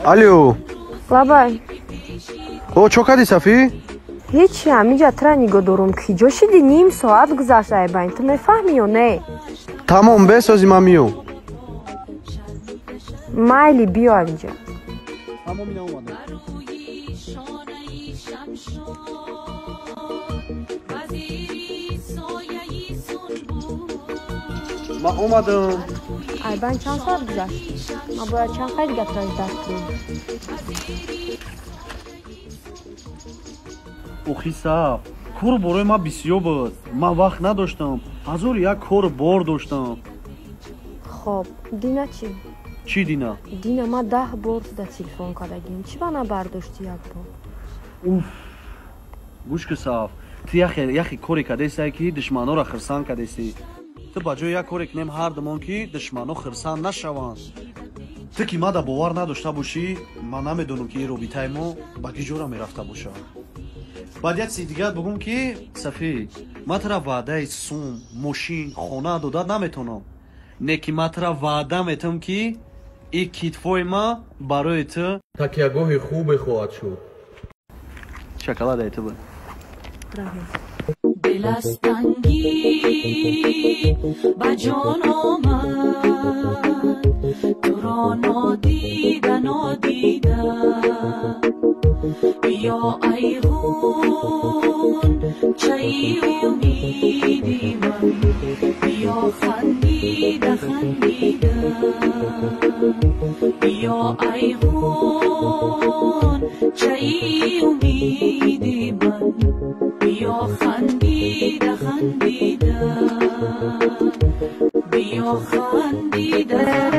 Алло. Лабай. О, чё кади, Сафи? Ҳеҷ ҳаминҷа тра нигоҳ дорум. Киҷо шиди ним соат гузашт айбайн. Ту мефаҳмӣ ё не? Тамом, бесози ман миём. Майли биё авинҷа. Тамом ина омадам. Ман омадам. Айбайн чанд соат гузашт? Ман бояд чанд қайд гапраш даст кунам. Охи Саф, кор бораи ман бисёр буд. Ман вақт надоштам. ҳазору як кор бор доштам. Хоб, Дина чӣ? Чӣ Дина? Дина, ман 10 бор туда телефон кардагим. Чӣ ба набардошти як бор? Уф. Гӯш ки Саф, ту яхе коре кардесае ки душманора хирсанд кардеси. Ту ба ҷои як коре кунем ҳардумон ки душмано хирсанд нашаванд. Ту ки мада бовар надошта бошӣ, ман намедонам ки ин робитаи мо ба кӣ ҷора мерафта бошад. баъд як чизи дигар бугум ки Сафи, ман тара ваъдаи сум, мошин, хона дода наметонам. Не ки ман тара ваъда метам ки ин китфои ман барои ту такягоҳи хубе хоҳад шуд. Шоколадаи ту буд. دلستنگی به جان آمد تو را نادیده نادیده بیا ای هون چه امیدی من بیا خندیده خندیده بیا ای هون چه امیدی من بیا خندیده خندیده بیا خندیده